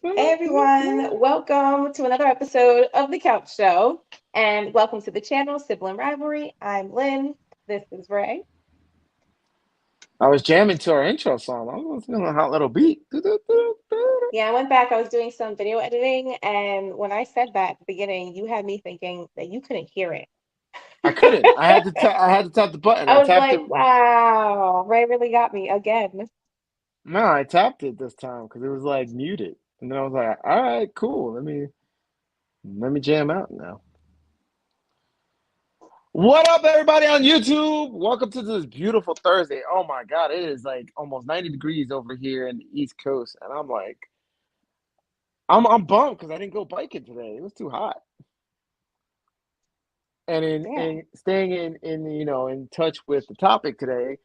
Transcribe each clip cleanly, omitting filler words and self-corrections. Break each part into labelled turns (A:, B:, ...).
A: Hey everyone, welcome to another episode of The Couch Show, and welcome to the channel Sibling Rivalry. I'm Lynn. This is Ray.
B: I was jamming to our intro song. I was feeling a hot little beat.
A: Yeah, I went back. I was doing some video editing, and when I said that at the beginning, you had me thinking that you couldn't hear it.
B: I couldn't. I had to. I had to tap the button.
A: I
B: I
A: was
B: tapped it.
A: like, wow, Ray really got me again.
B: No, I tapped it this time because it was like muted, and then I was like, "All right, cool. Let me jam out now." What up, everybody on YouTube? Welcome to this beautiful Thursday. Oh my God, it is like almost 90 degrees over here in the East Coast, and I'm like, I'm bummed because I didn't go biking today. It was too hot. And
A: Yeah.
B: in staying in in touch with the topic today,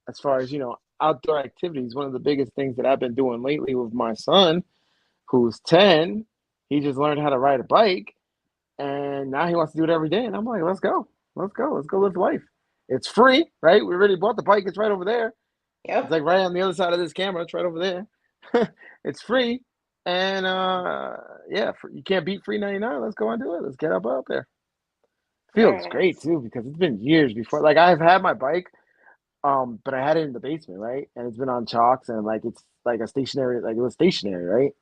B: as far as outdoor activities, one of the biggest things that I've been doing lately with my son, who's 10. He just learned how to ride a bike, and now he wants to do it every day. And I'm like, let's go live life. It's free, right? We already bought the bike. It's right over there. It's
A: Yep.
B: like right on the other side of this camera. It's right over there. It's free, and yeah, you can't beat free 99. Let's go and do it. Let's get up out there.
A: Very
B: Feels great
A: nice.
B: too because it's been years before. Like I've had my bike, but I had it in the basement, right? And it's been on chalks and like it's like a stationary, like it was stationary, right?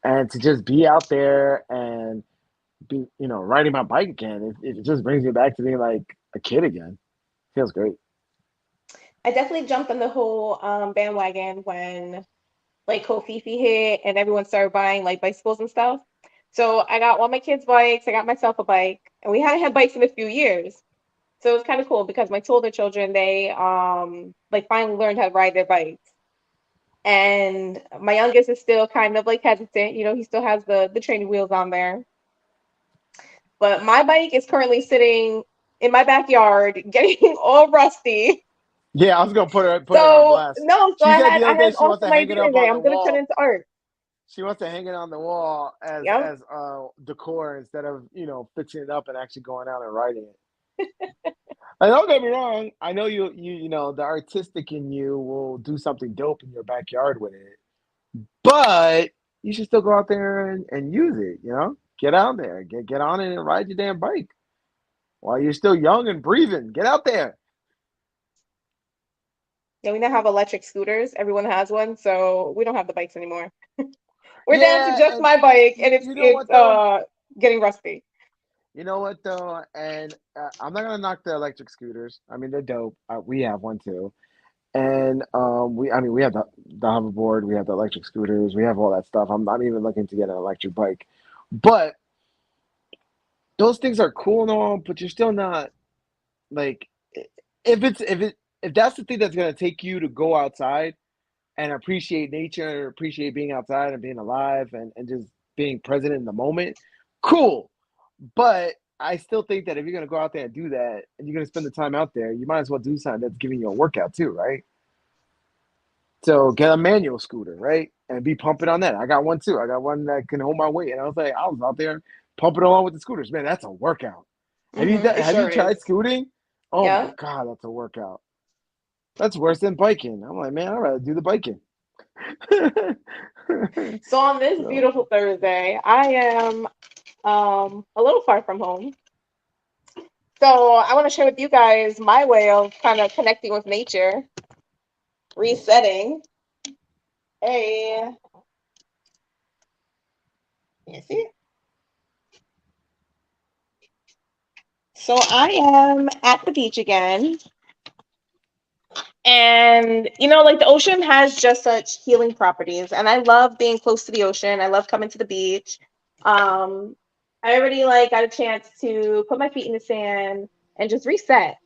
B: And to just be out there and be, riding my bike again, it just brings me back to being like a kid again. Feels great.
A: I definitely jumped on the whole bandwagon when like Kofifi hit and everyone started buying like bicycles and stuff. So I got all my kids' bikes, I got myself a bike, and we hadn't had bikes in a few years. So it was kind of cool because my two older children, they like finally learned how to ride their bikes. And my youngest is still kind of like hesitant, he still has the training wheels on there. But my bike is currently sitting in my backyard getting all rusty.
B: Yeah, I was gonna put her on
A: So
B: blast.
A: no, so
B: She
A: I
B: said
A: had
B: the
A: I
B: other day
A: had
B: she wants
A: awesome
B: to hang it
A: idea
B: up
A: today.
B: on the
A: I'm gonna turn it
B: wall.
A: into art.
B: She wants to hang it on the wall as
A: Yep.
B: decor instead of fixing it up and actually going out and riding it. And don't get me wrong, I know the artistic in you will do something dope in your backyard with it, but you should still go out there and use it. Get out there, get on it and ride your damn bike while you're still young and breathing. Get out there.
A: Yeah, we now have electric scooters. Everyone has one, so we don't have the bikes anymore. We're down to
B: Yeah,
A: just
B: and
A: my bike, and it's
B: you know
A: it's
B: what though?
A: getting rusty.
B: You know what though? And I'm not gonna knock the electric scooters. I mean, they're dope. We have one too. And we have the hoverboard, we have the electric scooters, we have all that stuff. I'm even looking to get an electric bike. But those things are cool and all, but you're still not like if that's the thing that's gonna take you to go outside and appreciate nature and appreciate being outside and being alive and just being present in the moment, cool. But I still think that if you're gonna go out there and do that and you're gonna spend the time out there, you might as well do something that's giving you a workout too, right? So get a manual scooter, right? And be pumping on that. I got one too. I got one that can hold my weight. And I was out there pumping along with the scooters. Man, that's a workout.
A: It
B: Have you
A: sure
B: tried
A: is.
B: scooting? Oh my
A: Yeah.
B: God, that's a workout. That's worse than biking. I'm like, man, I'd rather do the biking.
A: So on this
B: So
A: beautiful Thursday, I am a little far from home. So I want to share with you guys my way of kind of connecting with nature, resetting. Hey, you see? So I am at the beach again. And like the ocean has just such healing properties, and I love being close to the ocean. I love coming to the beach. Um, I already like got a chance to put my feet in the sand and just reset.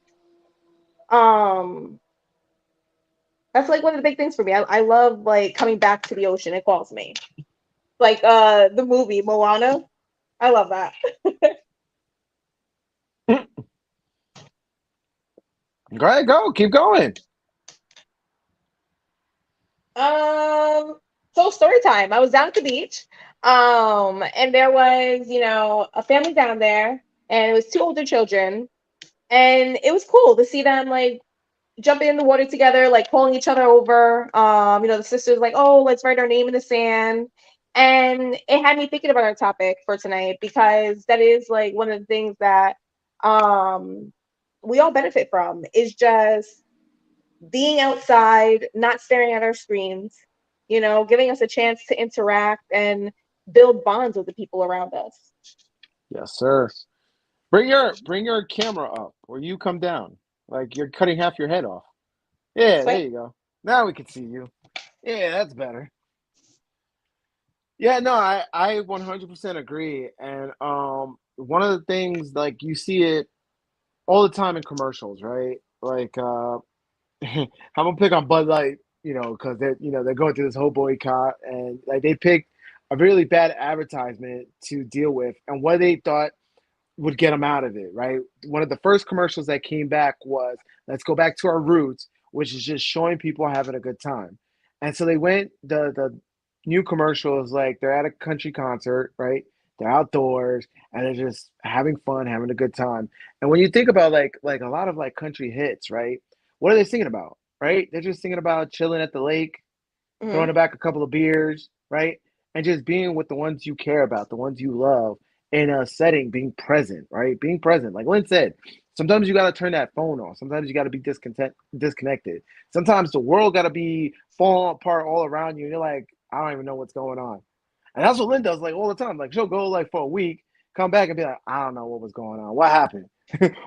A: Um, that's like one of the big things for me. I love like coming back to the ocean. It calls me. Like the movie Moana. I love that.
B: go ahead, go, keep going.
A: So story time. I was down at the beach. And there was, a family down there, and it was two older children, and it was cool to see them like jumping in the water together, like pulling each other over. The sisters like, oh, let's write our name in the sand. And it had me thinking about our topic for tonight because that is like one of the things that um we all benefit from is just being outside, not staring at our screens, giving us a chance to interact and build bonds with the people around us.
B: Yes, sir. Bring your camera up, or you come down. Like you're cutting half your head off. Yeah,
A: This
B: there
A: way.
B: you go. Now we can see you. Yeah, that's better. Yeah, no, I 100% agree. And one of the things like you see it all the time in commercials, right? Like I'm gonna pick on Bud Light, because they're going through this whole boycott, and like they picked a really bad advertisement to deal with, and what they thought would get them out of it, right? One of the first commercials that came back was let's go back to our roots, which is just showing people having a good time. And so they went the new commercial is like they're at a country concert, right? They're outdoors and they're just having fun, having a good time. And when you think about like a lot of like country hits, right? What are they singing about? Right? They're just singing about chilling at the lake,
A: Hmm.
B: throwing back a couple of beers, right? And just being with the ones you care about, the ones you love in a setting, being present, right? Being present. Like Lynn said, sometimes you got to turn that phone off. Sometimes you got to be disconnected. Sometimes the world got to be falling apart all around you. And you're like, I don't even know what's going on. And that's what Lynn does like all the time. Like she'll go like for a week, come back and be like, I don't know what was going on. What happened?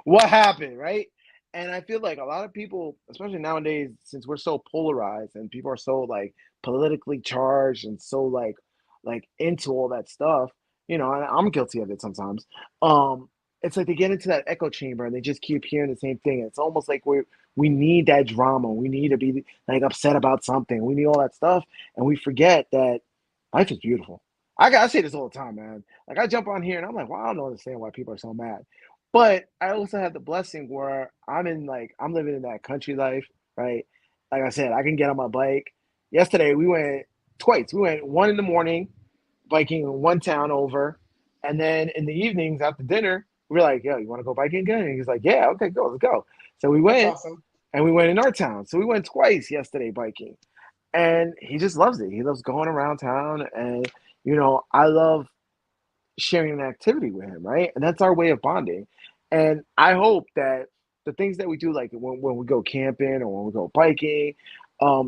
B: What happened? Right? And I feel like a lot of people, especially nowadays, since we're so polarized and people are so like politically charged and so like into all that stuff, and I'm guilty of it sometimes. Um, it's like they get into that echo chamber and they just keep hearing the same thing. It's almost like we need that drama. We need to be like upset about something. We need all that stuff, and we forget that life is beautiful. I say this all the time, man. Like I jump on here and I'm like, wow, I don't understand why people are so mad. But I also have the blessing where I'm living in that country life, right? Like I said, I can get on my bike. Yesterday we went twice. We went one in the morning, biking in one town over, and then in the evenings after dinner, we were like, "Yo, you want to go biking again?" And he's like, "Yeah, okay, go, let's go." So we
A: That's
B: went,
A: awesome.
B: and we went in our town. So we went twice yesterday biking, and he just loves it. He loves going around town, and I love sharing an activity with him, right? And that's our way of bonding. And I hope that the things that we do, like when we go camping or when we go biking,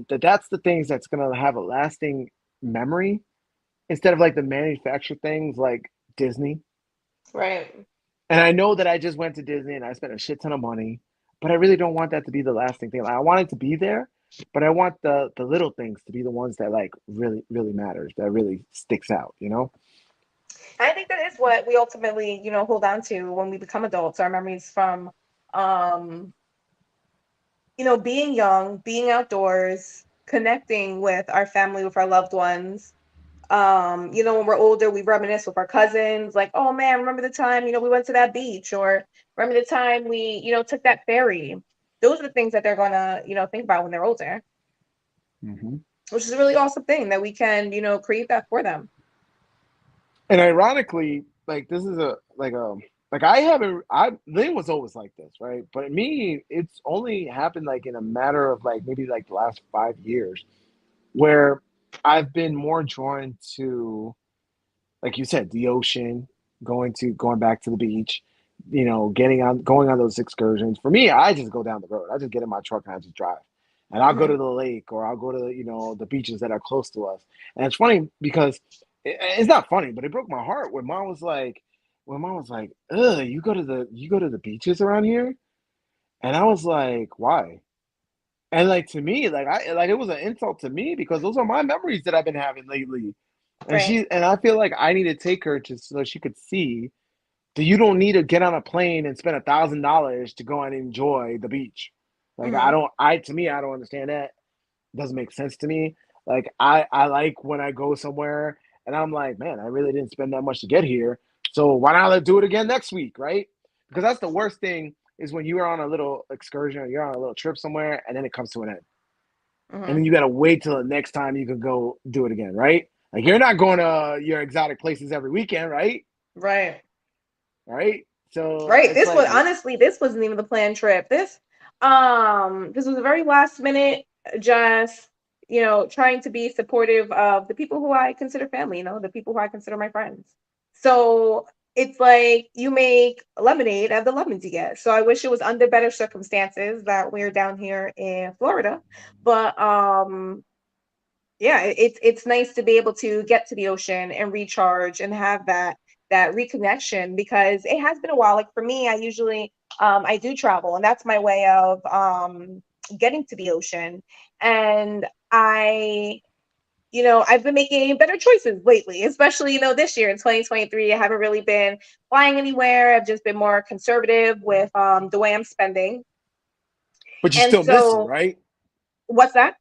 B: that's the things that's gonna have a lasting memory instead of like the manufactured things like Disney.
A: Right.
B: And I know that I just went to Disney and I spent a shit ton of money, but I really don't want that to be the lasting thing. Like, I want it to be there, but I want the little things to be the ones that like really really matters, that really sticks out, you know?
A: I think that is what we ultimately, hold on to when we become adults, our memories from, um, being young, being outdoors, connecting with our family, with our loved ones. When we're older, we reminisce with our cousins, like, oh man, remember the time, we went to that beach, or remember the time we, took that ferry. Those are the things that they're gonna, think about when they're older,
B: Mm-hmm.
A: which is a really awesome thing that we can, create that for them.
B: And ironically, like this is like I haven't I Lynn was always like this, right? But me, it's only happened like in a matter of like maybe like the last 5 years where I've been more drawn to, like you said, the ocean, going back to the beach, going on those excursions. For me, I just go down the road. I just get in my truck and I just drive. And I'll go
A: Hmm.
B: to the lake or I'll go to, the beaches that are close to us. And it's funny because it's not funny, but it broke my heart when mom was like, "Ugh, you go to the beaches around here?" And I was like, "Why?" And like to me, like it was an insult to me because those are my memories that I've been having lately.
A: Right.
B: And I feel like I need to take her just so she could see that you don't need to get on a plane and spend $1,000 to go and enjoy the beach. Like I
A: Hmm.
B: don't, I to me, I don't understand that. It doesn't make sense to me. Like I like when I go somewhere and I'm like, man, I really didn't spend that much to get here. So why not let's do it again next week, right? Because that's the worst thing is when you're on a little excursion or you're on a little trip somewhere and then it comes to an end. And
A: Hmm.
B: then you gotta wait till the next time you can go do it again, right? Like you're not going to your exotic places every weekend, right?
A: Right.
B: Right? So
A: Right.
B: it's
A: This
B: like,
A: was honestly, this wasn't even the planned trip. This was a very last minute, just, trying to be supportive of the people who I consider family, the people who I consider my friends. So it's like you make lemonade out of the lemons you get. So I wish it was under better circumstances that we're down here in Florida. But yeah, it's nice to be able to get to the ocean and recharge and have that reconnection, because it has been a while. Like for me, I usually I do travel, and that's my way of getting to the ocean. And I've been making better choices lately, especially, this year in 2023. I haven't really been flying anywhere. I've just been more conservative with the way I'm spending.
B: But you
A: And
B: still miss it,
A: so,
B: right?
A: what's that?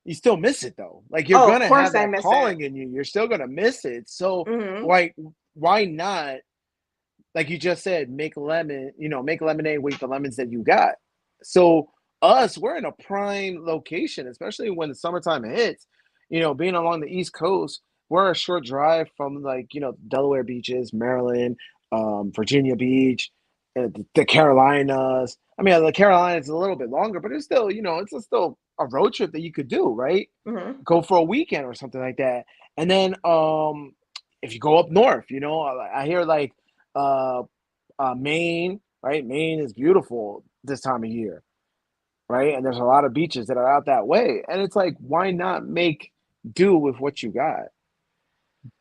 B: You still miss it though. Like you're
A: Oh, of
B: gonna have
A: course I
B: that
A: miss it.
B: calling in you. You're still gonna miss it. So
A: Hmm.
B: why not, like you just said, make lemonade with the lemons that you got. So we're in a prime location, especially when the summertime hits. Being along the East Coast, we're a short drive from, like, Delaware beaches, Maryland, Virginia Beach, the Carolinas. I mean, the Carolinas is a little bit longer, but it's still, still a road trip that you could do, right?
A: Hmm.
B: Go for a weekend or something like that. And then if you go up north, I hear like uh, Maine, right? Maine is beautiful this time of year, right? And there's a lot of beaches that are out that way. And it's like, why not make do with what you got?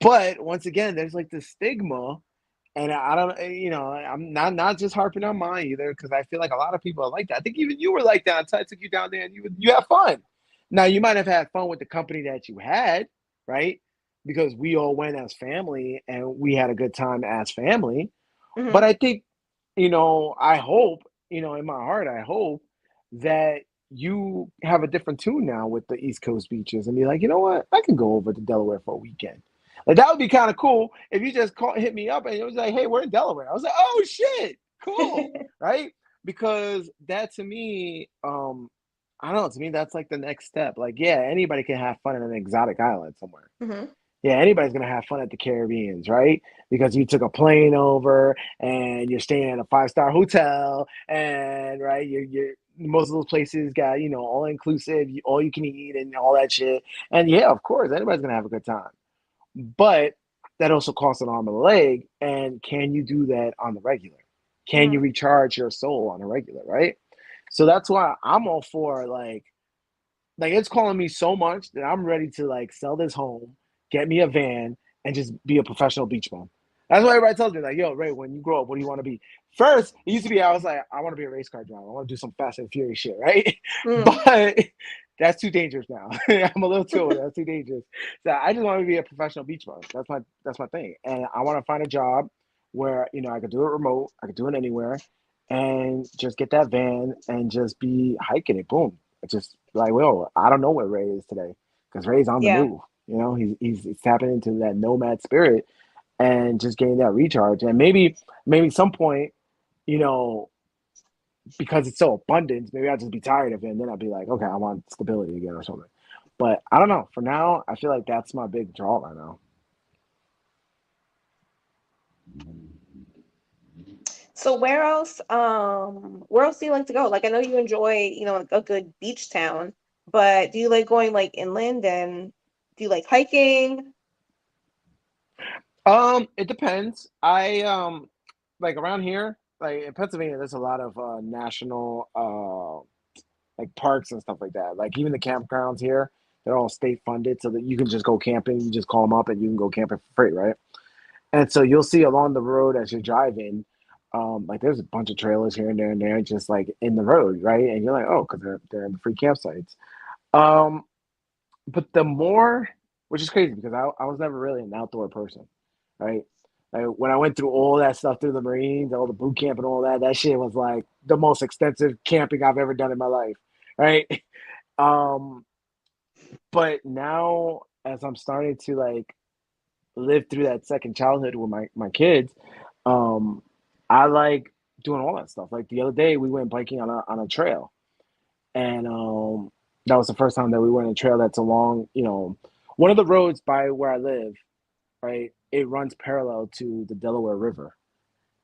B: But once again, there's like this stigma, and I don't, I'm not just harping on mine either, because I feel like a lot of people are like that. I think even you were like that until I took you down there and you have fun. Now you might have had fun with the company that you had, right? Because we all went as family and we had a good time as family. But
A: Hmm.
B: I think, I hope, in my heart, I hope that you have a different tune now with the East Coast beaches and be like, you know what, I can go over to Delaware for a weekend. Like that would be kind of cool if you just hit me up and it was like, hey, we're in Delaware. I was like, oh shit, cool, right? Because that to me, I don't know. To me, that's like the next step. Like, yeah, anybody can have fun in an exotic island somewhere.
A: Hmm.
B: Yeah, anybody's gonna have fun at the Caribbeans, right? Because you took a plane over and you're staying at a five-star hotel, and right, you're most of those places got, all inclusive, all you can eat and all that shit. And yeah, of course, anybody's gonna have a good time. But that also costs an arm and a leg. And can you do that on the regular? Can you
A: Hmm.
B: recharge your soul on a regular, right? So that's why I'm all for, like it's calling me so much that I'm ready to like sell this home, get me a van, and just be a professional beach bum. That's why everybody tells me, like, yo, Ray, when you grow up, what do you want to be? First, it used to be I was like, I want to be a race car driver. I want to do some Fast and Furious shit, right?
A: Hmm.
B: But that's too dangerous now. I'm a little too old. That's too dangerous. So I just want to be a professional beach bum. That's my thing. And I want to find a job where, I could do it remote, I could do it anywhere, and just get that van and just be hiking it. Boom. It's just like, well, I don't know where Ray is today because Ray's on the
A: Yeah.
B: move. He's tapping into that nomad spirit and just getting that recharge. And maybe some point, you know, because it's so abundant, maybe I'll just be tired of it, and then I'll be like, okay, I want stability again or something. But I don't know. For now, I feel like that's my big draw right now.
A: So where else do you like to go? Like I know you enjoy, a good beach town, but do you like going like inland, and do you like hiking?
B: It depends. I like around here, like in Pennsylvania, there's a lot of national like parks and stuff like that. Like even the campgrounds here, they're all state funded, so that you can just go camping. You just call them up and you can go camping for free, right? And so you'll see along the road as you're driving, like there's a bunch of trailers here and there and there, just like in the road, right? And you're like, oh, because they're in the free campsites. Um, but the more, which is crazy because I was never really an outdoor person, right? Like when I went through all that stuff through the Marines, all the boot camp and all that, that shit was like the most extensive camping I've ever done in my life, right? Um, but now as I'm starting to like live through that second childhood with my kids, um, I like doing all that stuff. Like the other day, we went biking on a trail, and that was the first time that we went on a trail that's along, one of the roads by where I live. Right, it runs parallel to the Delaware River,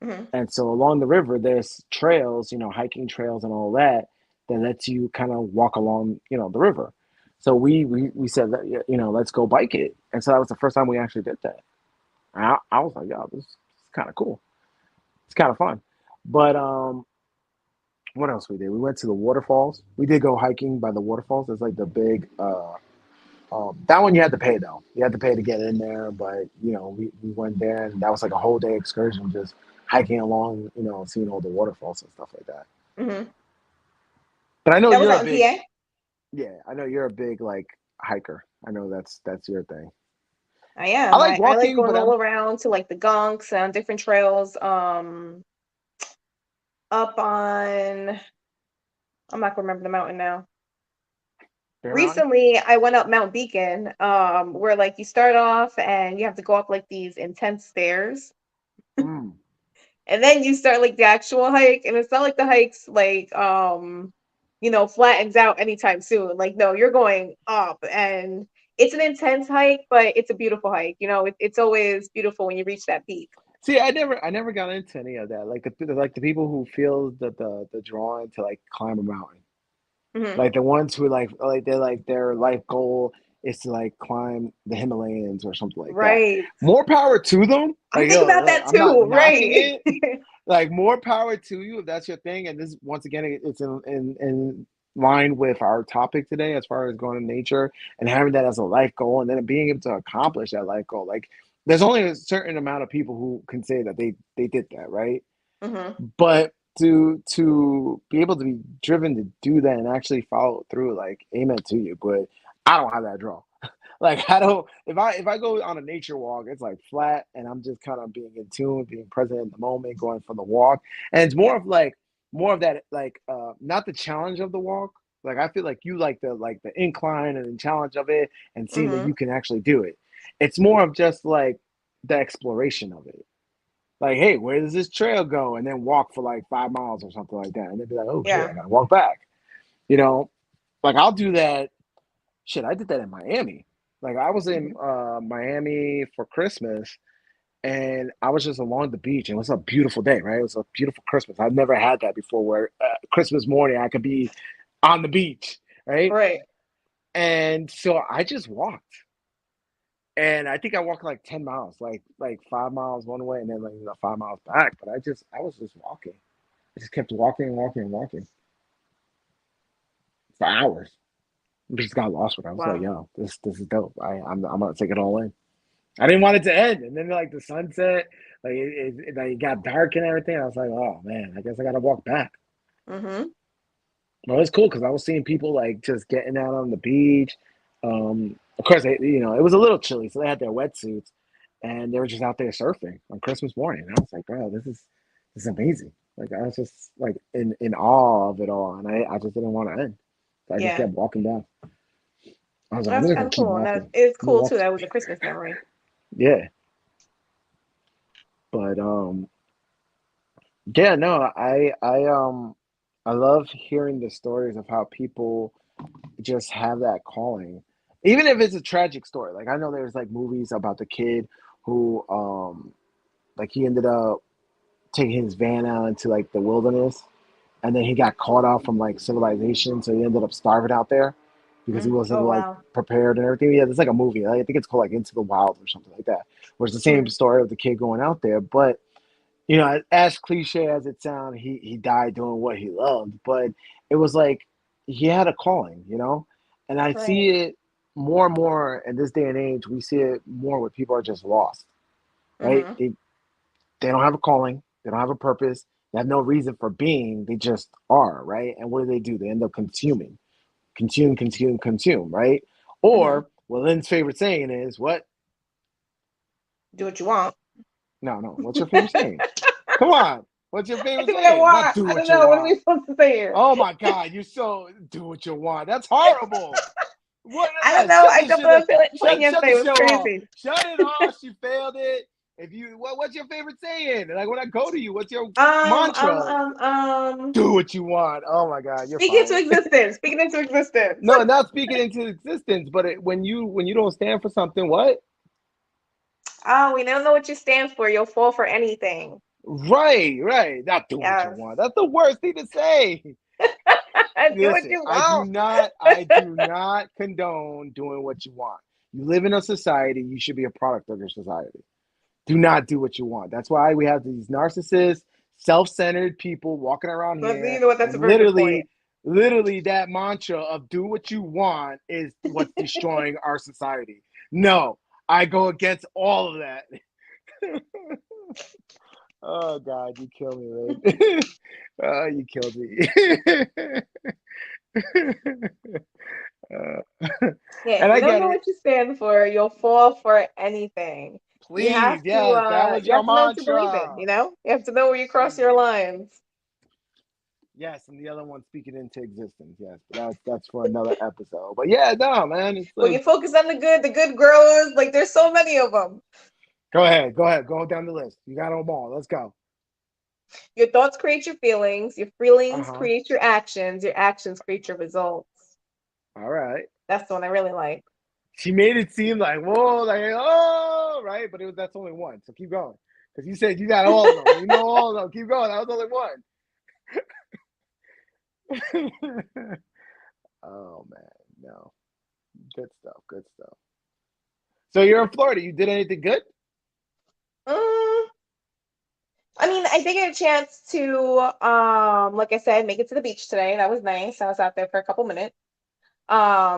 A: Hmm.
B: and so along the river, there's trails, hiking trails and all that that lets you kind of walk along, the river. So we said that, let's go bike it. And so that was the first time we actually did that. And I was like, yo, this is kind of cool. It's kind of fun. But what else we did? We went to the waterfalls. We did go hiking by the waterfalls. It's like the big that one you had to pay though. You had to pay to get in there, but we went there and that was like a whole day excursion, just hiking along, seeing all the waterfalls and stuff like that.
A: Hmm.
B: But I know
A: That was
B: you're a
A: out in
B: big,
A: PA.
B: yeah, I know you're a big like hiker. I know that's your thing.
A: I
B: I
A: am.
B: like
A: I like
B: walking,
A: going
B: but
A: all
B: I'm
A: around to like the gunks and different trails. Up on, I'm not gonna remember the mountain now.
B: Bear Mountain.
A: Recently, I went up Mount Beacon, where like you start off and you have to go up like these intense stairs,
B: Mm.
A: and then you start like the actual hike, and it's not like the hikes like flattens out anytime soon. Like no, you're going up, and it's an intense hike, but it's a beautiful hike. It's always beautiful when you reach that peak.
B: See, I never got into any of that. Like the people who feel the drawing to like climb a mountain.
A: Hmm.
B: Like the ones who like they're like their life goal is to like climb the Himalayas or something like that.
A: Right.
B: More power to them.
A: I
B: Like
A: think
B: yo,
A: about
B: look,
A: that
B: I'm not
A: too.
B: knocking
A: Right.
B: it. Like more power to you if that's your thing. And this once again, it's in line with our topic today as far as going to nature and having that as a life goal and then being able to accomplish that life goal. Like there's only a certain amount of people who can say that they did that, right?
A: Hmm.
B: But to be able to be driven to do that and actually follow through, like amen to you. But I don't have that draw. Like I don't if I go on a nature walk, it's like flat and I'm just kind of being in tune, being present in the moment, going for the walk. And it's
A: Yeah.
B: more of that like not the challenge of the walk. Like I feel like you like the incline and the challenge of it and seeing that
A: Hmm.
B: you can actually do it. It's more of just like the exploration of it. Like, hey, where does this trail go? And then walk for like 5 miles or something like that. And they'd be like, oh shit,
A: Yeah.
B: I gotta walk back. You know, like I'll do that. Shit, I did that in Miami. Like I was in
A: Hmm.
B: Miami for Christmas and I was just along the beach and it was a beautiful day, right? It was a beautiful Christmas. I've never had that before where Christmas morning I could be on the beach, right?
A: Right.
B: And so I just walked. And I think I walked like 10 miles, like 5 miles one way and then like 5 miles back. But I was just walking. I just kept walking and walking and walking for hours. I just got lost with it. I was like,
A: Wow.
B: yo, this is dope. I'm gonna take it all in. I didn't want it to end, and then like the sunset, like like it got dark and everything. I was like, oh man, I guess I gotta walk back.
A: Hmm.
B: Well, it's cool because I was seeing people like just getting out on the beach. Of course, it was a little chilly, so they had their wetsuits, and they were just out there surfing on Christmas morning. And I was like, bro, this is amazing. Like I was just like in awe of it all, and I just didn't want to end. So I just
A: Yeah.
B: kept walking down. I was like, I'm
A: That's
B: just
A: kind
B: gonna
A: of
B: keep
A: cool. And that
B: walking.
A: is
B: I'm gonna
A: cool
B: walk.
A: too. That was a Christmas memory.
B: Yeah, but yeah, no, I love hearing the stories of how people just have that calling. Even if it's a tragic story. Like I know there's like movies about the kid who like he ended up taking his van out into like the wilderness and then he got caught out from like civilization, so he ended up starving out there because he
A: Mm.
B: wasn't
A: Oh
B: like
A: wow.
B: prepared and everything. Yeah, there's like a movie. I think it's called like Into the Wild or something like that. Where it's the same
A: Mm.
B: story of the kid going out there, but as cliche as it sounds, he died doing what he loved, but it was like he had a calling, and I
A: Right.
B: see it more and more in this day and age. We see it more where people are just lost, right?
A: Hmm.
B: They don't have a calling, they don't have a purpose, they have no reason for being. They just are, right? And what do? They end up consuming, consume, consume, consume, right?
A: Hmm.
B: Or well, Lynn's favorite saying is what?
A: Do what you want.
B: No, no. What's your favorite saying? Come on. What's your
A: I
B: favorite
A: do what I
B: saying? Not
A: want.
B: do
A: I don't
B: what you
A: know. What are we
B: want.
A: supposed to say here?
B: Oh my God, you so do what you want. That's horrible. What?
A: I don't know.
B: Shut
A: I
B: the
A: jumped
B: shit.
A: on a plane
B: Shut
A: yesterday.
B: the
A: It was
B: show off.
A: crazy.
B: Shut it off. She failed it. If you, what's your favorite saying? Like when I go to you, what's your
A: Um, um,
B: mantra?
A: um, um.
B: Do what you want. Oh my God, you're
A: Speak into
B: fired.
A: existence. Speaking into existence.
B: No, not speaking into existence, but when you don't stand for something, what?
A: Oh, we don't know what you stand for. You'll fall for anything.
B: Right, right. Not do what you
A: Yes.
B: want. That's the worst thing to say.
A: Do what
B: Listen,
A: you want.
B: I do not condone doing what you want. You live in a society, you should be a product of your society. Do not do what you want. That's why we have these narcissists, self-centered people walking around
A: But you
B: here,
A: know what? That's a
B: and
A: very good point.
B: literally that mantra of do what you want is what's destroying our society. No, I go against all of that. Oh God, you kill me, man. Oh, you killed me. uh,
A: Yeah,
B: and
A: if you
B: I
A: don't
B: get
A: know
B: it.
A: what you stand for, you'll fall for anything.
B: Please, yes, that was
A: You
B: your
A: have to know what you believe in,
B: mantra.
A: you know? You have to know where you cross your
B: Please.
A: lines.
B: Yes, and the other one speaking into existence. Yes, but that's for another episode. But yeah, no, man, it's
A: When you
B: like,
A: focus on the good grows, like there's so many of them.
B: go down the list. You got them all. Let's go.
A: Your thoughts create your
B: Uh
A: feelings
B: huh.
A: create your actions create your results.
B: All right.
A: That's the one I really like.
B: She made it seem like whoa, like oh, right, but that's only one. So keep going, because you said you got all of them. You know all of them. Keep going. That was only one. Oh man, no, good stuff. Good stuff. So you're in Florida. You did anything good?
A: Mm, I mean, I did get a chance to, like I said, make it to the beach today. That was nice. I was out there for a couple minutes.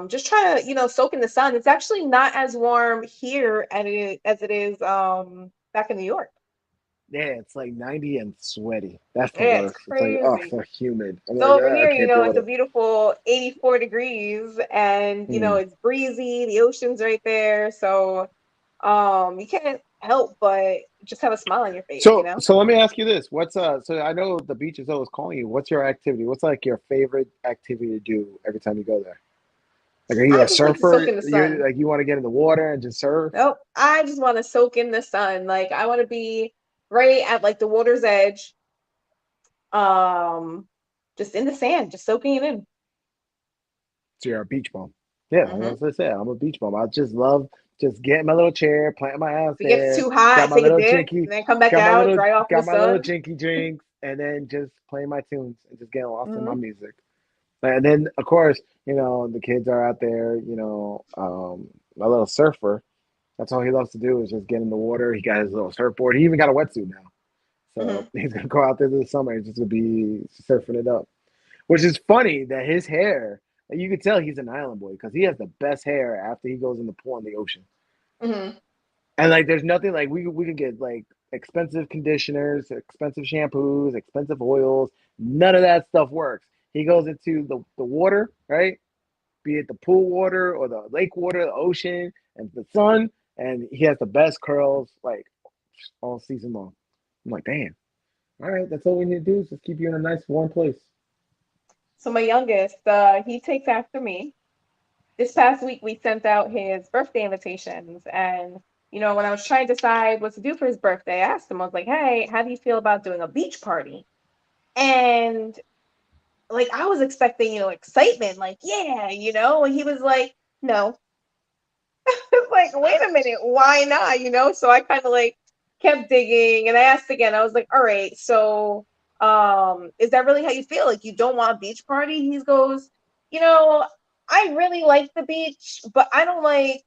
A: Just trying to, soak in the sun. It's actually not as warm here as it is back in New York.
B: Yeah, it's like 90 and sweaty. That's the
A: Yeah, it's
B: worst. It's like, oh,
A: crazy.
B: so humid. I'm like,
A: So over
B: I
A: here,
B: can't deal
A: it's
B: with
A: a
B: it.
A: beautiful 84 degrees and
B: Hmm.
A: it's breezy, the ocean's right there. So you can't help but just have a smile on your face, you know?
B: So let me ask you this. So I know the beach is always calling you. What's your activity? What's like your favorite activity to do every time you go there? Like, are you
A: I
B: a
A: just like to soak
B: surfer?
A: in the
B: You're
A: sun.
B: like, you want to get in the water and just surf?
A: Nope. I just want to soak in the sun. Like I want to be right at like the water's edge, um, just in the sand, just soaking it in.
B: So you're a beach bum. Yeah,
A: Hmm.
B: that's what I said. I'm a beach bum. I just love just getting my little chair, planting my ass
A: If it gets
B: there,
A: too hot,
B: got
A: I
B: my
A: take a
B: little
A: dip
B: jinky,
A: and then come back out, dry off in the
B: got my little
A: sun.
B: jinky drinks, and then just playing my tunes and just getting lost in my
A: Hmm.
B: music. And then, of course, the kids are out there. My little surfer. That's all he loves to do is just get in the water. He got his little surfboard. He even got a wetsuit now. So
A: Hmm.
B: he's gonna go out there this summer. He's just gonna be surfing it up. Which is funny that his hair, you could tell he's an island boy because he has the best hair after he goes in the pool in the ocean.
A: Hmm.
B: And like, there's nothing like we could get like expensive conditioners, expensive shampoos, expensive oils. None of that stuff works. He goes into the water, right? Be it the pool water or the lake water, the ocean, and the sun, and he has the best curls like all season long. I'm like, damn. All right, that's all we need to do is just keep you in a nice warm place.
A: So my youngest, he takes after me. This past week we sent out his birthday invitations and when I was trying to decide what to do for his birthday, I asked him, I was like, hey, how do you feel about doing a beach party? And like I was expecting, excitement, like, yeah, and he was like, no. It's like, wait a minute, why not? So I kind of like kept digging and I asked again, I was like, all right, so is that really how you feel? Like you don't want a beach party? He goes, you know, I really like the beach, but I don't like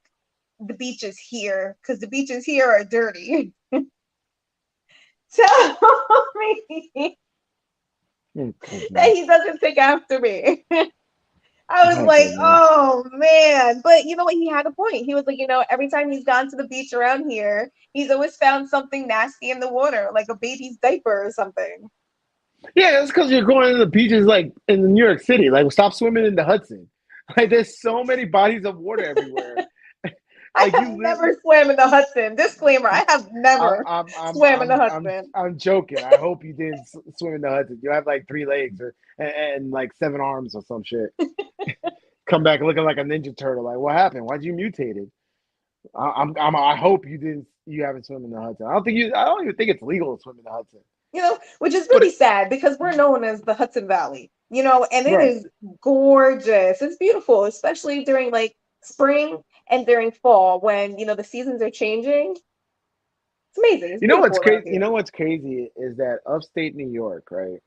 A: the beaches here because the beaches here are dirty. Tell me
B: Oh
A: that
B: goodness.
A: he doesn't take after me. I was
B: My
A: like,
B: goodness.
A: oh man. But you know what? He had a point. He was like, every time he's gone to the beach around here, he's always found something nasty in the water, like a baby's diaper or something.
B: Yeah, it's because you're going to the beaches like in New York City. Like, stop swimming in the Hudson. Like, there's so many bodies of water everywhere.
A: I
B: Like,
A: have never swam in the Hudson. Disclaimer, I have never swam in the Hudson.
B: I'm joking. I hope you didn't swim in the Hudson. You have like 3 legs and like 7 arms or some shit. Come back looking like a ninja turtle. Like, what happened? Why'd you mutate it? I hope you haven't swum in the Hudson. I don't even think it's legal to swim in the Hudson.
A: Which is
B: But
A: really sad because we're known as the Hudson Valley, and it
B: right.
A: is gorgeous. It's beautiful, especially during like spring and during fall when, the seasons are changing. It's amazing. It's
B: You know
A: beautiful
B: what's
A: around
B: crazy? You
A: here.
B: know what's crazy is that upstate New York, right?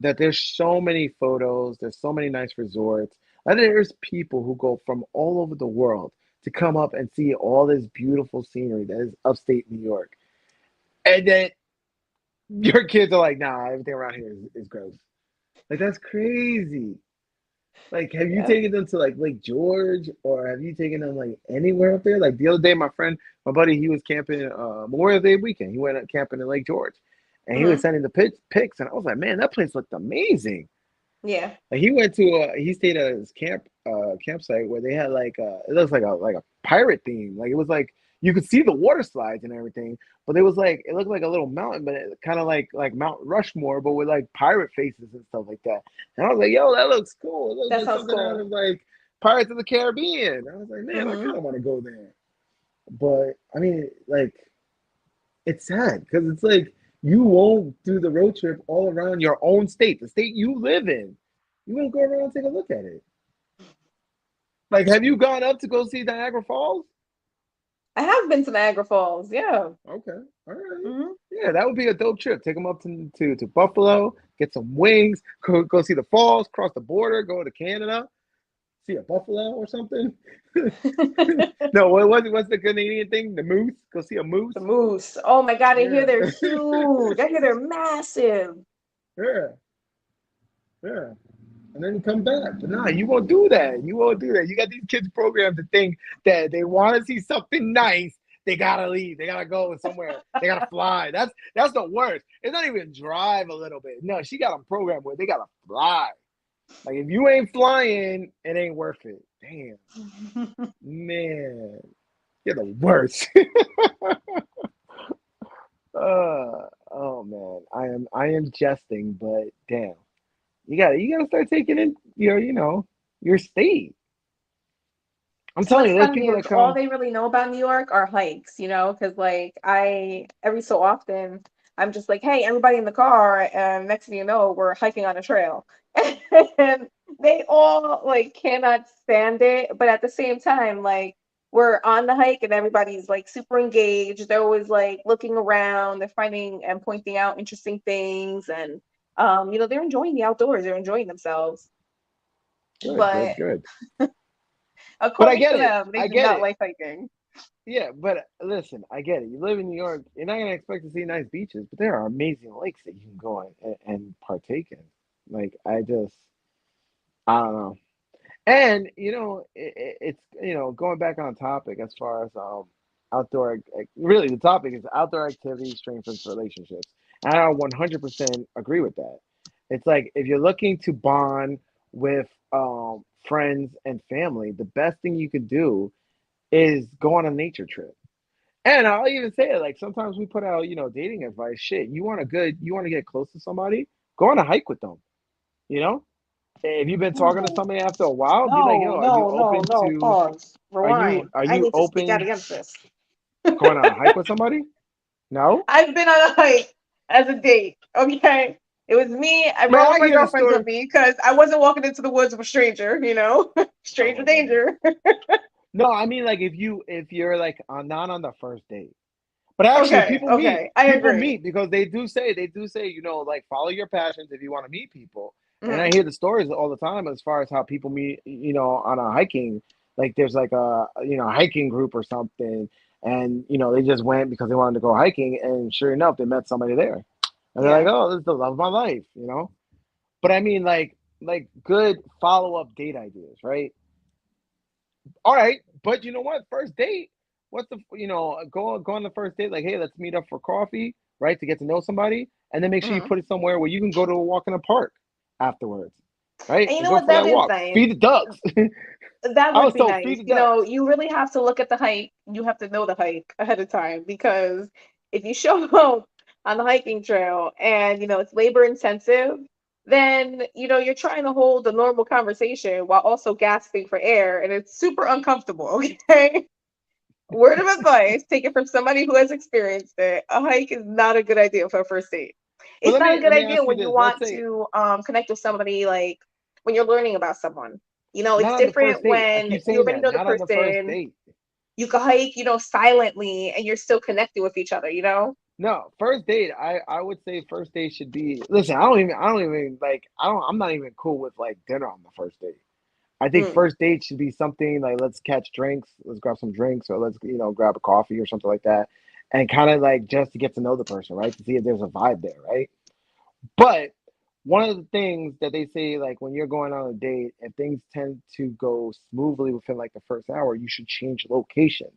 B: that there's so many photos, there's so many nice resorts, and there's people who go from all over the world to come up and see all this beautiful scenery that is upstate New York. And then your kids are like, nah, everything around here is gross. Like that's crazy. Like, have you
A: Yeah.
B: taken them to like Lake George or have you taken them like anywhere up there? Like the other day, my buddy, he was camping Memorial Day weekend. He went camping in Lake George, and he was
A: Hmm.
B: sending the pics, and I was like, man, that place looked amazing.
A: Yeah.
B: Like he stayed at his campsite where they had like it looks like a pirate theme. Like it was like you could see the water slides and everything, but it looked like a little mountain, but it kind of like Mount Rushmore, but with like pirate faces and stuff like that. And I was like, yo, that looks cool. It looks
A: That
B: like
A: sounds
B: something out
A: cool.
B: of like Pirates of the Caribbean. I was like, man, I
A: Hmm.
B: kind of want to go there. But I mean, like it's sad because it's like you won't do the road trip all around your own state, the state you live in. You won't go around and take a look at it. Like, have you gone up to go see Niagara Falls?
A: I have been to Niagara Falls. Yeah.
B: Okay, all right.
A: Hmm.
B: Yeah, that would be a dope trip. Take them up to Buffalo, get some wings, go see the falls, cross the border, go to Canada, see a buffalo or something.
A: The
B: No, what's the Canadian thing? The moose? Go see a moose?
A: moose. Oh my God, I hear they're
B: Yeah,
A: huge. I hear they're massive.
B: yeah, yeah. And then come back. But nah, you won't do that. You won't do that. You got these kids programmed to think that they want to see something nice. They gotta leave. They gotta go somewhere. They gotta fly. That's the worst. It's not even drive a little bit. No, she got them programmed where they gotta fly. Like if you ain't flying, it ain't worth it. Damn, man, you're the worst. Oh man, I am jesting, but damn, you gotta start taking in your state. I'm
A: So
B: telling
A: what's
B: you, there's
A: funny
B: people
A: is
B: that
A: all
B: come.
A: they really know about New York are hikes, because like I every so often I'm just like, hey, everybody in the car, and next thing you know, we're hiking on a trail. And they all like cannot stand it, but at the same time, like we're on the hike and everybody's like super engaged. They're always like looking around, they're finding and pointing out interesting things, and they're enjoying the outdoors, they're enjoying themselves.
B: Good,
A: But
B: good, good. But I
A: according
B: get
A: to
B: it.
A: them, they
B: I
A: do
B: get
A: not
B: it.
A: like hiking.
B: Yeah, but listen, I get it. You live in New York, you're not gonna expect to see nice beaches, but there are amazing lakes that you can go and partake in. Like I don't know. And it's going back on topic as far as really the topic is outdoor activity strengthens relationships. And I 100% agree with that. It's like if you're looking to bond with friends and family, the best thing you could do is go on a nature trip. And I'll even say it like sometimes we put out dating advice. Shit, you want to get close to somebody, go on a hike with them. You know, if you've been talking to
A: No,
B: somebody after a while, be like,
A: no,
B: yo, are you
A: no, no,
B: open
A: no.
B: to
A: Pause.
B: are you
A: Rewind.
B: are
A: I
B: you
A: need to speak out
B: open
A: against this.
B: going on a hike with somebody? No?
A: I've been on a hike as a date. Okay. It was me. I
B: No,
A: brought one of
B: I
A: my
B: hear the
A: girlfriends
B: story.
A: with me because I wasn't walking into the woods with a stranger.
B: Oh
A: Stranger
B: my goodness.
A: danger.
B: No, I mean like if you're like not on the first date. But actually
A: Okay,
B: people meet.
A: okay. I
B: People
A: agree.
B: meet because they do say, like follow your passions if you want to meet people. And I
A: Mhm.
B: hear the stories all the time as far as how people meet, on a hiking. Like there's like a hiking group or something, and they just went because they wanted to go hiking, and sure enough, they met somebody there, and they're like,
A: Yeah.
B: "Oh, this is the love of my life." But I mean, like good follow up date ideas, right? All right, but you know what? First date. What's the go on the first date? Like, hey, let's meet up for coffee, right? To get to know somebody, and then make sure you
A: Mhm.
B: put it somewhere where you can go to a walk in a park afterwards, right?
A: And you
B: And
A: know
B: go
A: what?
B: for
A: That
B: that
A: is
B: walk.
A: nice.
B: Feed the ducks.
A: That
B: I
A: would
B: was
A: be
B: told
A: nice.
B: feed the ducks.
A: You really have to look at the hike. You have to know the hike ahead of time because if you show up on the hiking trail and it's labor intensive, then you're trying to hold a normal conversation while also gasping for air and it's super uncomfortable, okay? Word of advice, take it from somebody who has experienced it. A hike is not a good idea for a first date.
B: But
A: It's not a good
B: let me
A: idea
B: ask you
A: when you
B: this. Let's
A: want
B: say
A: to connect with somebody like when you're learning about someone. It's
B: not on the
A: different
B: first date. I
A: when
B: keep
A: you
B: saying
A: already
B: that.
A: know the
B: Not on the first
A: person.
B: date.
A: You can hike, silently and you're still connected with each other, you know?
B: No, first date. I would say first date should be. Listen, I don't even like. I don't. I'm not even cool with like dinner on the first date. I think
A: Mm,
B: first date should be something like let's catch drinks, let's grab some drinks, or let's grab a coffee or something like that, and kind of like just to get to know the person, right? To see if there's a vibe there, right? But one of the things that they say, like when you're going on a date, and things tend to go smoothly within like the first hour, you should change locations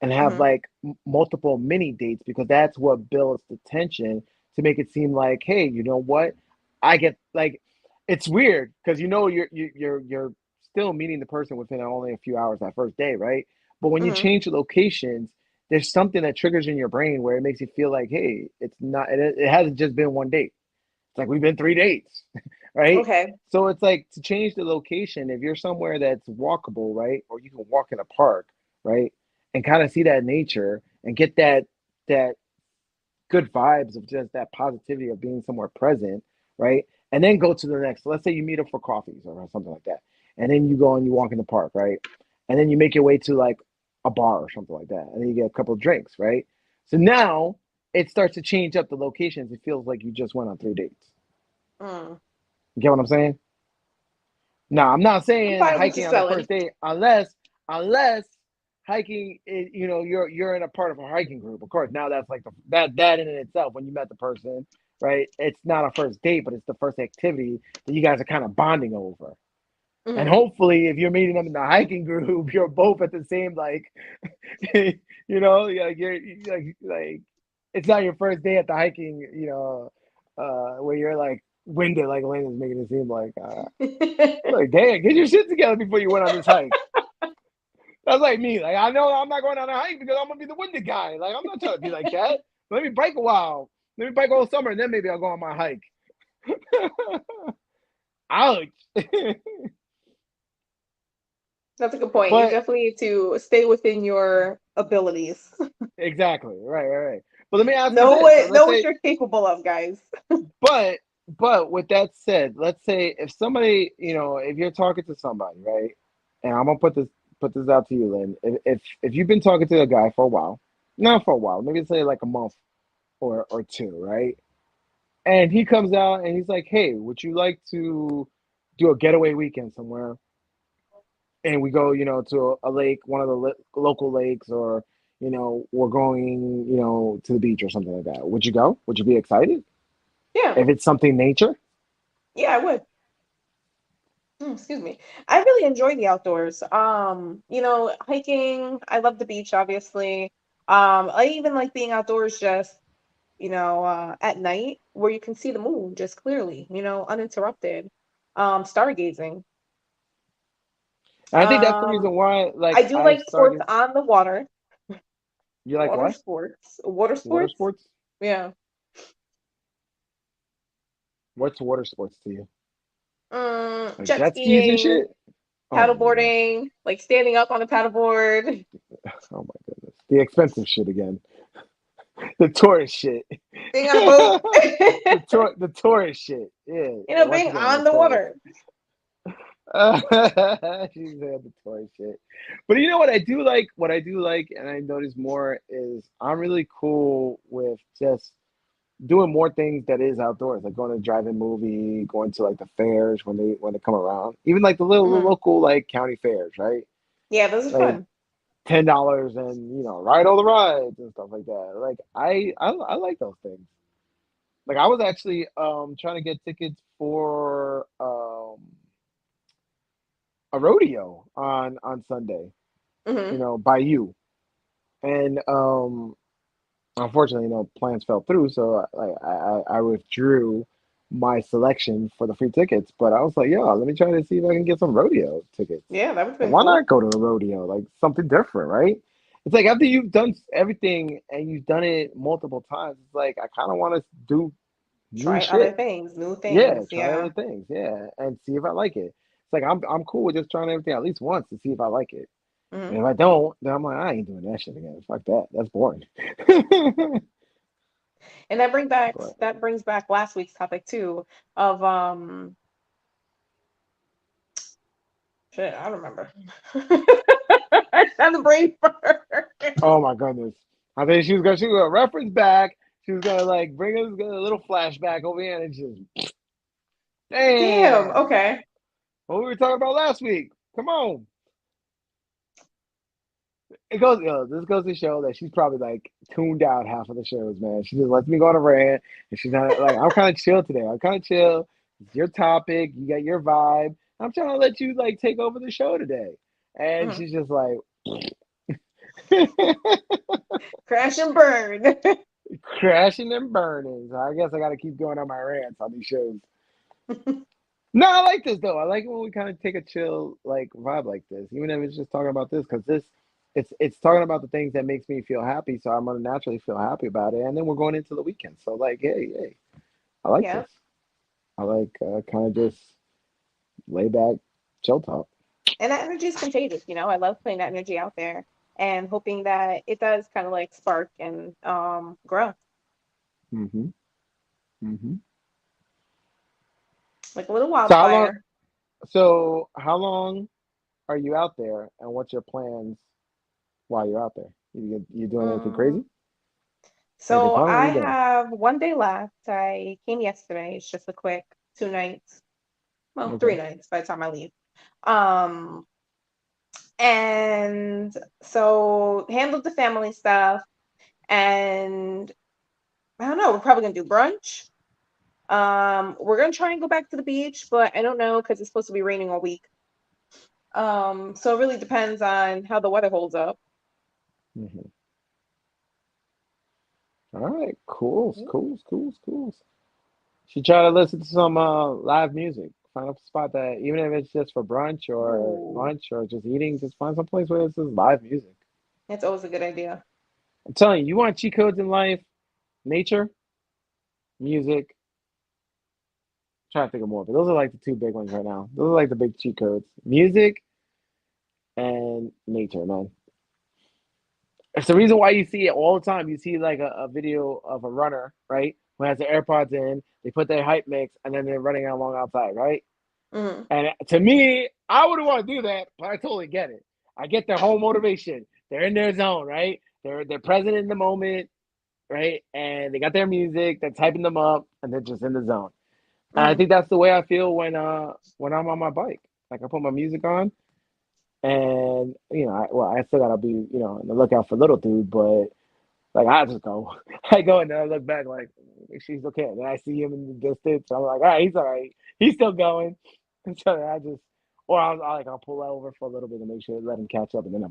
B: and have
A: mm-hmm,
B: like multiple mini dates because that's what builds the tension to make it seem like, hey, you know what? I get like it's weird because you're still meeting the person within only a few hours that first day, right? But when you
A: mm-hmm.
B: change the locations, there's something that triggers in your brain where it makes you feel like, hey, it hasn't just been one date. It's like we've been 3 dates, right?
A: Okay.
B: So it's like to change the location, if you're somewhere that's walkable, right? Or you can walk in a park, right? And kind of see that nature and get that good vibes of just that positivity of being somewhere present, right? And then go to the next. Let's say you meet up for coffees or something like that. And then you go and you walk in the park, right? And then you make your way to like a bar or something like that. And then you get a couple of drinks, right? So now it starts to change up the locations. It feels like you just went on 3 dates.
A: Mm.
B: You get what I'm saying? Now, I'm not
A: I'm
B: saying
A: fine with you
B: hiking on the
A: selling.
B: first date unless hiking is, you're in a part of a hiking group. Of course, now that's like that in itself when you met the person, right? It's not a first date, but it's the first activity that you guys are kind of bonding over. And
A: Mm-hmm.
B: hopefully, if you're meeting them in the hiking group, you're both at the same like, like you're like it's not your first day at the hiking, where you're like winded, like Elena's making it seem like. Like, damn, get your shit together before you went on this hike. That's like me. Like, I know I'm not going on a hike because I'm gonna be the winded guy. Like, I'm not trying to be like that. Let me bike a while. Let me bike all summer, and then maybe I'll go on my hike. Ouch.
A: That's a good point. You
B: But
A: definitely need to stay within your abilities.
B: exactly, right. But let me ask you
A: Know
B: this. So
A: what
B: let's
A: know what
B: say,
A: you're capable of, guys.
B: but but with that said, let's say if somebody, if you're talking to somebody, right? And I'm gonna put this out to you, Lynn. If you've been talking to a guy for a while, not for a while, maybe say like a month or two, right? And he comes out and he's like, "Hey, would you like to do a getaway weekend somewhere?" And we go, to a lake, one of the local lakes, or we're going, to the beach or something like that. Would you go? Would you be excited
A: Yeah.
B: if it's something nature?
A: Yeah, I would. Excuse me. I really enjoy the outdoors. Hiking, I love the beach, obviously. I even like being outdoors just, at night where you can see the moon just clearly, uninterrupted. Stargazing.
B: And I think that's the
A: Um,
B: reason why,
A: I
B: like,
A: do
B: I've
A: like sports
B: started.
A: on the water.
B: You like
A: Water
B: what?
A: sports. Water
B: Water
A: sports?
B: sports?
A: Yeah.
B: What's water sports to you? Like
A: Jet
B: jet skis and
A: skiing,
B: shit? Oh my goodness.
A: paddleboarding, like standing up on a paddleboard,
B: Oh my goodness. The expensive shit again. The tourist shit.
A: being on a boat.
B: The tourist shit. Yeah. Once
A: Being
B: again, the
A: on the
B: tourist.
A: water.
B: She's had the tourist shit. But you know what I do like? What I do like, and I notice more is I'm really cool with just doing more things that is outdoors, like going to a drive-in movie, going to like the fairs when they come around, even like the little
A: Mhm.
B: local like county fairs, right?
A: Yeah, those are
B: Like
A: fun.
B: $10 and ride all the rides and stuff like that. Like I like those things. Like I was actually trying to get tickets for a rodeo on Sunday,
A: Hmm.
B: by you, and unfortunately, plans fell through, so I withdrew my selection for the free tickets. But I was like, yo, let me try to see if I can get some rodeo tickets.
A: Yeah, that would have
B: Like,
A: been
B: why
A: cool.
B: not go to a rodeo? Like something different, right? It's like after you've done everything and you've done it multiple times, it's like I kind of want to do new
A: Try other
B: shit.
A: things, new
B: Yeah,
A: things.
B: try
A: Yeah.
B: other things. Yeah, and see if I like it. It's like I'm cool with just trying everything at least once to see if I like it. And
A: Hmm.
B: if I don't, then I'm like, I ain't doing that shit again. Fuck that. That's boring.
A: And
B: But
A: that brings back last week's topic too of shit, I remember. I had the brain fart.
B: oh my goodness, I think she was gonna reference back. She was gonna like bring us a little flashback over here and just
A: Damn.
B: damn
A: Okay.
B: what we were talking about last week. Come on. This goes to show that she's probably like tuned out half of the shows, man. She just lets me go on a rant, and she's not like, I'm kind of chill today. I'm kind of chill. It's your topic. You got your vibe. I'm trying to let you like take over the show today, and
A: Mhm.
B: she's just like,
A: Crash and burn.
B: crashing and burning. So I guess I got to keep going on my rants on these shows. No, I like this though. I like it when we kind of take a chill like vibe like this, even if it's just talking about this, because it's talking about the things that makes me feel happy, so I'm gonna naturally feel happy about it, and then we're going into the weekend, so like, hey, I like
A: Yeah.
B: this. I like kind of just lay back, chill talk.
A: And that energy is contagious, you know. I love putting that energy out there and hoping that it does kind of like spark and grow
B: Mm-hmm. Mm-hmm.
A: like a little
B: So how long?
A: wildfire.
B: So how long are you out there, and what's your plans while you're out there? You doing anything crazy?
A: Mm.
B: Anything
A: So
B: fun? What are
A: I
B: you doing?
A: have one day left. I came yesterday. It's just a quick 2 nights. Well,
B: Okay.
A: 3 nights by the time I leave. Um, and so handled the family stuff, and I don't know, we're probably gonna do brunch. We're gonna try and go back to the beach, but I don't know because it's supposed to be raining all week. So it really depends on how the weather holds up.
B: Mm-hmm. All right. Cool. Should try to listen to some live music. Find a spot that, even if it's just for brunch or
A: Ooh,
B: lunch or just eating, just find some place where this is live music.
A: that's always a good idea.
B: I'm telling you, you want cheat codes in life, nature, music. Trying to think of more, but those are like the two big ones right now. Those are like the big cheat codes: music and nature, man. It's the reason why you see it all the time. You see like a video of a runner, right? Who has their AirPods in, they put their hype mix, and then they're running along outside, right?
A: Hmm.
B: And to me, I wouldn't want to do that, but I totally get it. I get their whole motivation. They're in their zone, right? They're present in the moment, right? And they got their music that's hyping them up, and they're just in the zone. And I
A: Hmm.
B: think that's the way I feel when I'm on my bike. Like I put my music on, and I still gotta be on the lookout for little dude, but like I just go, I go and then I look back like she's okay. And then I see him in the distance. So I'm like, all right, he's all right. He's still going. And so then I just, or I'll pull over for a little bit to make sure let him catch up, and then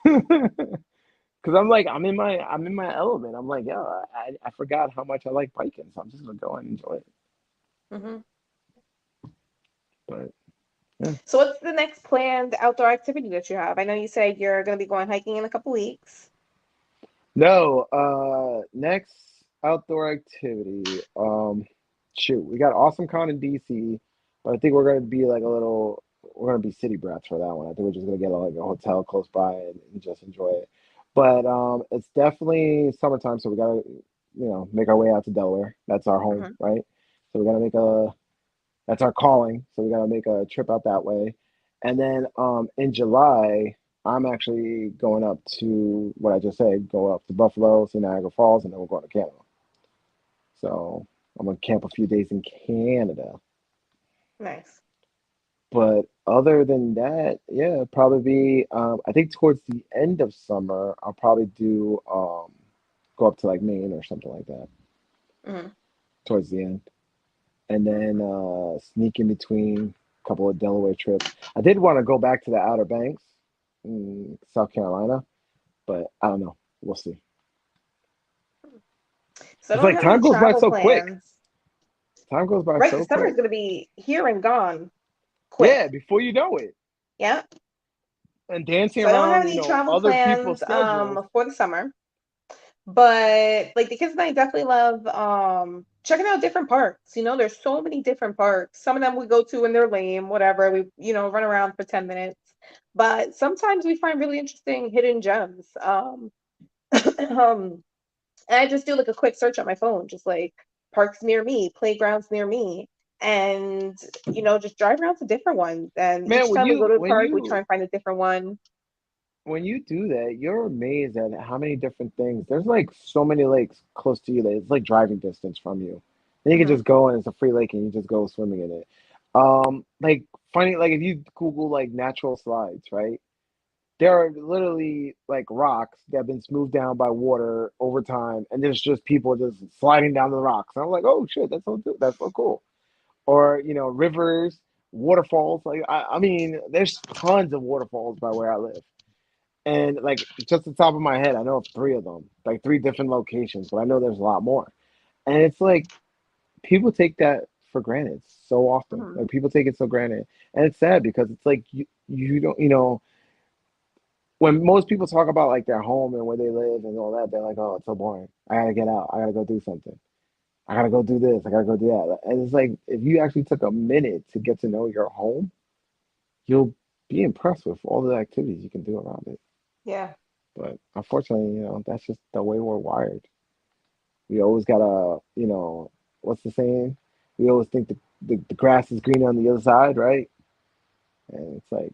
B: because I'm in my element. I'm like, yeah, I forgot how much I like biking, so I'm just gonna go and enjoy it.
A: Hmm.
B: But yeah.
A: So what's the next planned outdoor activity that you have? I know you said you're going to be going hiking in a couple weeks.
B: No, next outdoor activity. Shoot, we got Awesome Con in DC, but I think we're gonna be city brats for that one. I think we're just gonna get like a hotel close by and just enjoy it. But it's definitely summertime, so we gotta, make our way out to Delaware. That's our home,
A: Hmm.
B: right? So we gotta that's our calling. So we gotta make a trip out that way. And then in July, I'm actually going up to what I just said, go up to Buffalo, see Niagara Falls, and then we're going to Canada. So I'm gonna camp a few days in Canada.
A: Nice.
B: But other than that, yeah, probably be I think towards the end of summer, I'll probably do go up to like Maine or something like that
A: Hmm.
B: towards the end. And then sneak in between a couple of Delaware trips. I did want to go back to the Outer Banks in South Carolina, but I don't know. We'll see.
A: So I
B: It's
A: don't
B: like
A: have any
B: time goes by
A: travel
B: so quick.
A: plans.
B: Time goes by
A: Right, the
B: so
A: summer is
B: quick.
A: going to be here and gone quick.
B: Yeah, before you know it.
A: Yeah.
B: And dancing
A: So I don't have
B: around,
A: any travel
B: other people's
A: plans
B: schedules.
A: for the summer. But like the kids and I definitely love checking out different parks. You know, there's so many different parks. Some of them we go to and they're lame, whatever. We, run around for 10 minutes. But sometimes we find really interesting hidden gems. Um, and I just do like a quick search on my phone, just like parks near me, playgrounds near me, and just drive around to different ones. And
B: Man,
A: each
B: when
A: time we go
B: you
A: to the
B: when
A: park, we try
B: you
A: and find a different one.
B: when you do that, you're amazed at how many different things. There's like so many lakes close to you that it's like driving distance from you. And you can
A: Hmm.
B: just go and it's a free lake and you just go swimming in it. Like funny, like if you Google like natural slides, right? There are literally like rocks that have been smoothed down by water over time, and there's just people just sliding down the rocks. And I'm like, oh shit, that's so cool. Or rivers, waterfalls. Like I mean, there's tons of waterfalls by where I live. And like just the top of my head, I know of three of them, like three different locations, but I know there's a lot more. And it's like people take that for granted so often.
A: Hmm.
B: Like people take it so granted. And it's sad because it's like you don't, when most people talk about like their home and where they live and all that, they're like, oh, it's so boring. I gotta get out. I gotta go do something. I gotta go do this. I gotta go do that. And it's like if you actually took a minute to get to know your home, you'll be impressed with all the activities you can do around it.
A: Yeah.
B: But unfortunately, that's just the way we're wired. We always gotta, what's the saying? We always think the grass is greener on the other side, right? And it's like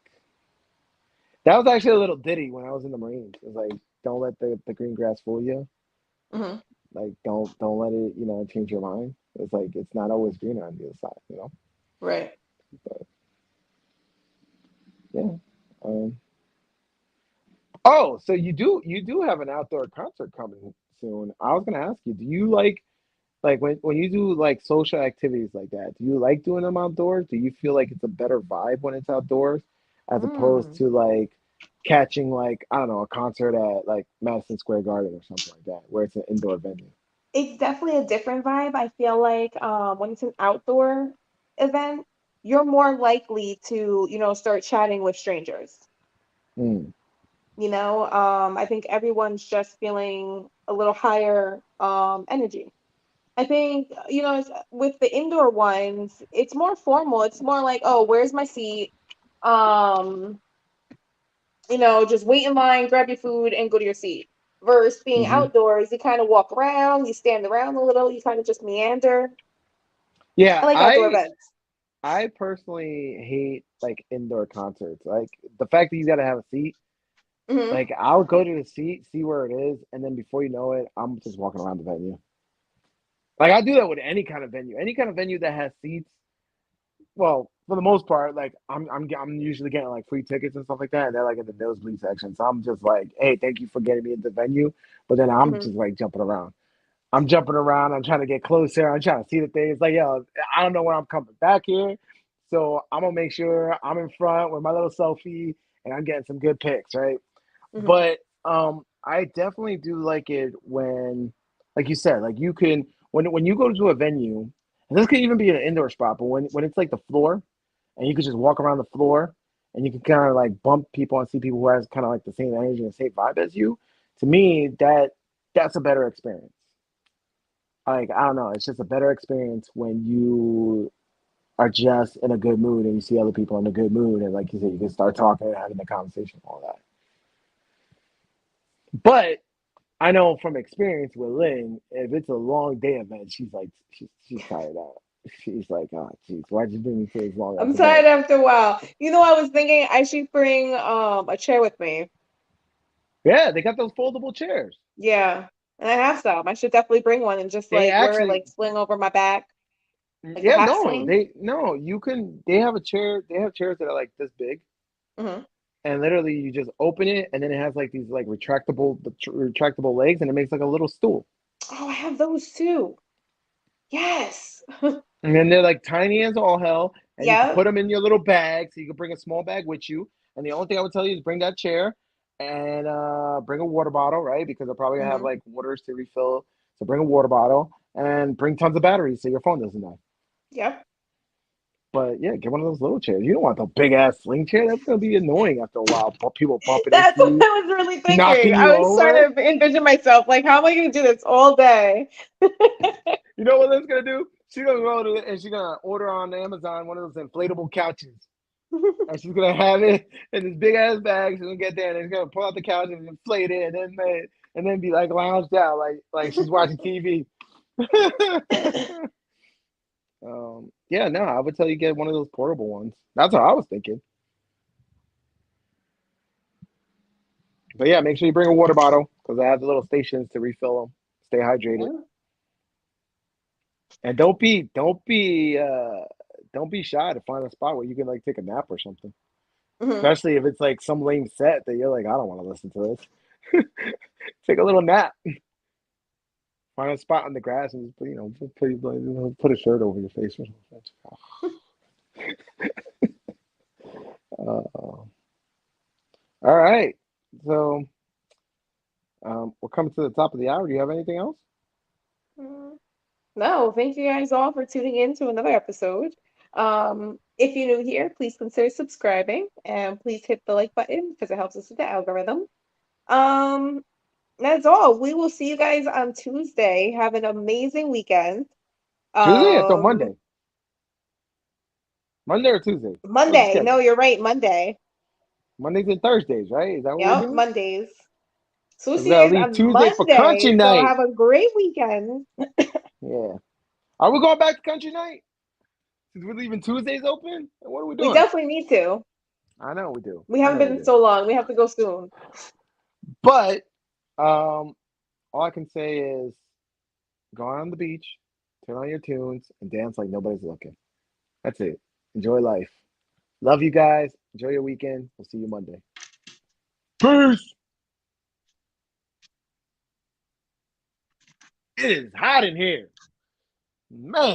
B: that was actually a little ditty when I was in the Marines. It's like don't let the green grass fool you.
A: Hmm.
B: Like don't let it, change your mind. It's like it's not always greener on the other side.
A: Right.
B: But yeah. Um, oh, so you do have an outdoor concert coming soon. I was gonna ask you, do you like when you do like social activities like that, do you like doing them outdoors? Do you feel like it's a better vibe when it's outdoors as opposed
A: Mm.
B: to like catching like, I don't know, a concert at like Madison Square Garden or something like that, where it's an indoor venue?
A: It's definitely a different vibe. I feel like when it's an outdoor event, you're more likely to, start chatting with strangers.
B: Mm,
A: I think everyone's just feeling a little higher energy. I think, with the indoor ones, it's more formal. It's more like, oh, where's my seat? Um, just wait in line, grab your food, and go to your seat. Versus being
B: hmm.
A: outdoors, you kind of walk around, you stand around a little, you kind of just meander. I
B: Yeah,
A: like outdoor events.
B: I personally hate like indoor concerts. Like the fact that you got to have a seat.
A: Hmm.
B: Like I'll go to the seat, see where it is, and then before you know it, I'm just walking around the venue. Like I do that with any kind of venue that has seats. Well, for the most part, like I'm usually getting like free tickets and stuff like that, and they're like in the nosebleed section. So I'm just like, hey, thank you for getting me into the venue, but then I'm
A: Hmm.
B: just like jumping around. I'm jumping around. I'm trying to get closer. I'm trying to see the things. Like, yo, I don't know when I'm coming back here, so I'm gonna make sure I'm in front with my little selfie, and I'm getting some good pics, right?
A: Hmm.
B: But I definitely do like it when, like you said, like you can when you go to a venue, and this could even be an indoor spot, but when it's like the floor, and you could just walk around the floor, and you can kind of like bump people and see people who has kind of like the same energy and same vibe as you. To me, that's a better experience. Like I don't know, it's just a better experience when you are just in a good mood and you see other people in a good mood, and like you said, you can start talking and having a conversation, all that. But I know from experience with Lynn, if it's a long day event, she's like, she's tired out. She's like, oh, geez, why'd you bring me to this long ass
A: I'm
B: event?
A: tired after a while. I was thinking I should bring a chair with me.
B: Yeah, they got those foldable chairs.
A: Yeah. And I have some. I should definitely bring one and just
B: They
A: like wear it
B: actually,
A: like sling over my back, like the
B: yeah,
A: half
B: no,
A: swing.
B: you can, they have a chair, they have chairs that are like this big,
A: Hmm.
B: and literally you just open it, and then it has like these like retractable legs, and it makes like a little stool.
A: Oh, I have those too. Yes.
B: And then they're like tiny as all hell, and you can
A: Yep.
B: put them in your little bag, so you can bring a small bag with you. And the only thing I would tell you is bring that chair and bring a water bottle, right? Because they'll probably have
A: Hmm.
B: like waters to refill. So bring a water bottle and bring tons of batteries so your phone doesn't die.
A: Yep.
B: But yeah, get one of those little chairs. You don't want the big ass sling chair. That's gonna be annoying after a while. People bumping into
A: That's what
B: you,
A: I was really thinking.
B: knocking you
A: I was trying
B: over.
A: to envision myself like, how am I going to do this all day?
B: You know what Lynn's gonna do? She's gonna go to it and she's gonna order on Amazon one of those inflatable couches. And she's gonna have it in this big ass bag. She's gonna get there and she's gonna pull out the couch and inflate it, and then be like lounged out like she's watching TV. Yeah, no, I would tell you get one of those portable ones. That's what I was thinking. But yeah, make sure you bring a water bottle because I have the little stations to refill them. Stay hydrated.
A: Yeah.
B: And don't be shy to find a spot where you can like take a nap or something.
A: Hmm.
B: Especially if it's like some lame set that you're like, I don't want to listen to this. Take a little nap. Find a spot on the grass and just put a shirt over your face or something. All right. So we're coming to the top of the hour. Do you have anything else?
A: No, thank you guys all for tuning in to another episode. If you're new here, please consider subscribing and please hit the like button because it helps us with the algorithm. Um, that's all. We will see you guys on Tuesday. Have an amazing weekend.
B: Tuesday? I thought
A: Um,
B: Monday. Monday or Tuesday? What's the
A: Monday. No,
B: schedule?
A: you're right. Monday.
B: Mondays and Thursdays, right? Is that what we're
A: Yep,
B: doing?
A: Mondays. So we'll
B: Because we
A: see you
B: gotta
A: guys
B: leave
A: on
B: Tuesday for country
A: Monday. So
B: night.
A: have a great weekend.
B: Yeah. Are we going back to country night? Since we're leaving Tuesdays open? What are we
A: We
B: doing?
A: definitely need to.
B: I know we do.
A: We
B: I
A: haven't
B: know
A: been
B: we
A: in
B: do.
A: so long. We have to go soon.
B: But all I can say is go on the beach, turn on your tunes, and dance like nobody's looking. That's it. Enjoy life. Love you guys. Enjoy your weekend. We'll see you Monday. Peace. It is hot in here. Man.